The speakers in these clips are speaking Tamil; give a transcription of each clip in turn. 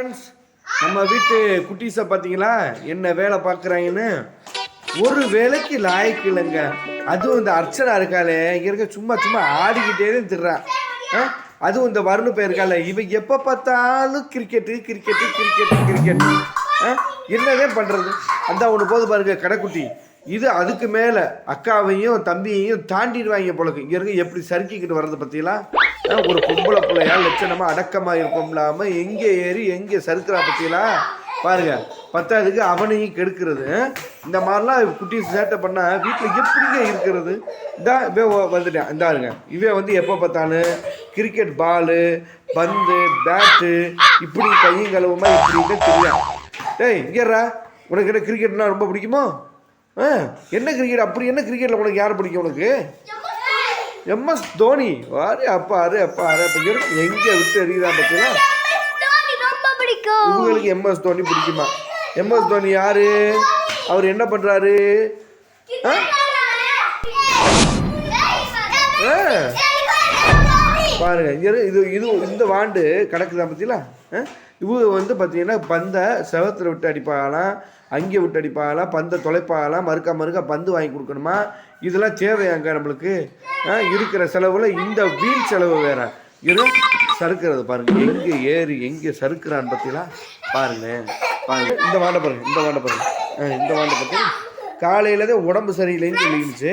ஃப்ரெண்ட்ஸ், நம்ம வீட்டு குட்டீஸை பார்த்தீங்களா என்ன வேலை பார்க்குறாங்கன்னு? ஒரு வேலைக்கு லாய்க்கு இல்லைங்க. அதுவும் இந்த அர்ச்சனா இருக்காளே இங்கே இருக்க சும்மா சும்மா ஆடிக்கிட்டே தான் திடுறான். அதுவும் இந்த வருணு போயிருக்காள், இவன் எப்போ பார்த்தாலும் கிரிக்கெட்டு கிரிக்கெட்டு கிரிக்கெட்டு கிரிக்கெட்டு. என்னவே பண்ணுறது? அந்த ஒன்று போது பாருங்க கடைக்குட்டி. இது அதுக்கு மேலே அக்காவையும் தம்பியையும் தாண்டிடுவாங்க போலக்கு. இங்கே இருக்க எப்படி சறுக்கிக்கிட்டு வர்றது பற்றிலாம். ஒரு பொம்பளை பிள்ளையா லட்சணமாக அடக்கமாக இருப்போம்லாம எங்கே ஏறி எங்கே சறுக்கிறா பற்றிலாம் பாருங்க. பத்தாவதுக்கு அவனையும் கெடுக்கிறது. இந்த மாதிரிலாம் குட்டி சேட்டை பண்ணால் வீட்டில் எப்படிங்க இருக்கிறது? இதான் இவன் வந்துட்டேன். இந்தாருங்க, இவன் வந்து எப்போ பார்த்தாலும் கிரிக்கெட் பாலு பந்து பேட்டு இப்படி கையும் கழுவுமா இப்படி தான் தெரியும். டேய் இங்கேறா, உனக்கு என்ன கிரிக்கெட்னா ரொம்ப பிடிக்குமோ? என்ன கிரிக்கெட்? அப்படி என்ன கிரிக்கெட்டில் உனக்கு யார் பிடிக்கும்? உனக்கு எம்எஸ் தோனி. வாரு அப்பா அரு அப்பா அரு அப்போ எங்கே விட்டு எறியுதான் பார்த்தீங்களா? இவங்களுக்கு எம்எஸ் தோனி பிடிக்குமா? எம்எஸ் தோனி யாரு? அவர் என்ன பண்றாரு? பாருங்க, இது இது இந்த வாண்டு கிடக்குதான் பார்த்தீங்களா? இவங்க வந்து பார்த்தீங்கன்னா பந்தை செவத்தில் விட்டு அடிப்பாகலாம், அங்கே விட்டு அடிப்பாகலாம், பந்தை தொலைப்பாகலாம், மறுக்க பந்து வாங்கி கொடுக்கணுமா? இதெல்லாம் தேவையாங்க நம்மளுக்கு? இருக்கிற செலவில் இந்த வீல் செலவு வேற. இது சறுக்கிறது பாருங்க, எங்கே ஏறி எங்கே சறுக்கிறான்னு பார்த்தீங்களா? பாருங்க பாருங்க, இந்த வாண்டை பாருங்க, இந்த வாண்டை பாருங்க, இந்த வாண்டை பற்றி காலையில தான் உடம்பு சரியில்லைன்னு சொல்லிடுச்சு.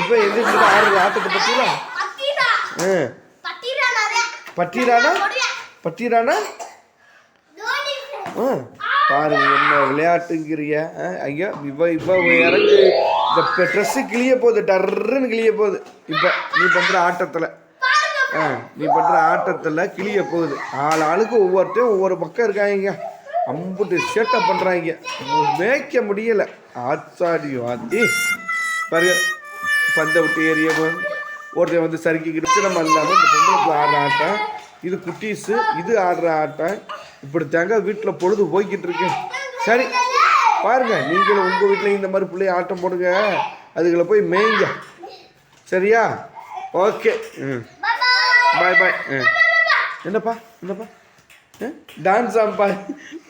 இப்போ எந்திரிச்சு ஆடுறது ஆட்டத்தை பார்த்தீங்களா? பட்டிரானா பட்டிரானா பாருங்க என்ன விளையாட்டுங்கிறிய. ஐயா இவ இறங்கு இந்த ட்ரெஸ்ஸு கிளிய போகுது, டர்ன்னு கிளிய போகுது. இப்போ நீ பண்ணுற ஆட்டத்தில் நீ பண்ணுற ஆட்டத்தில் கிளிய போகுது. ஆளுக்கு ஒவ்வொருத்தையும் ஒவ்வொரு பக்கம் இருக்காங்க. அம்புட்டு சேட்டை பண்ணுறாங்க, மேய்க்க முடியலை. ஆச்சாடியும் ஆத்தி பாருங்க, பந்தை விட்டு ஏறிய ஒருத்தர் வந்து சறுக்கிக்கிட்டு நம்ம இல்லாமல் இந்த பொம்பளுக்கு ஆடுற ஆட்டம், இது குட்டீஸு இது ஆடுற ஆட்டம். இப்படி தாங்க வீட்டில் பொழுது போய்கிட்டு இருக்கு. சரி பாருங்க, நீங்களும் உங்கள் வீட்டில் இந்த மாதிரி பிள்ளைய ஆட்டம் போடுங்க, அதுகளை போய் மேய்ங்க. சரியா? ஓகே, பாய் பாய். என்னப்பா என்னப்பா டான்ஸ் ஆம்பா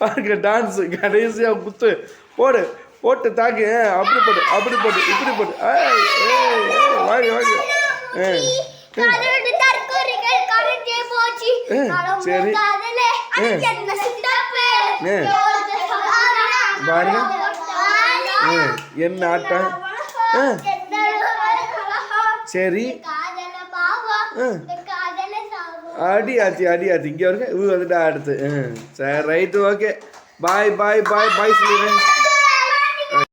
பாருங்க, டான்ஸு கடைசியாக குத்து போடு போட்டு தாக்கு. அப்படி போட்டு அப்படி போட்டு இப்படி போட்டு வாங்க வாங்க. சரி பாருங்க என்ன ஆட்டம். சரி அடி ஆச்சு அடி ஆச்சு. இங்கே வருங்க இவங்க வந்துட்டா அடுத்து. சரி ரைட்டு, ஓகே, பாய் பாய் பாய் பாய் சொல்லிடுறேன்.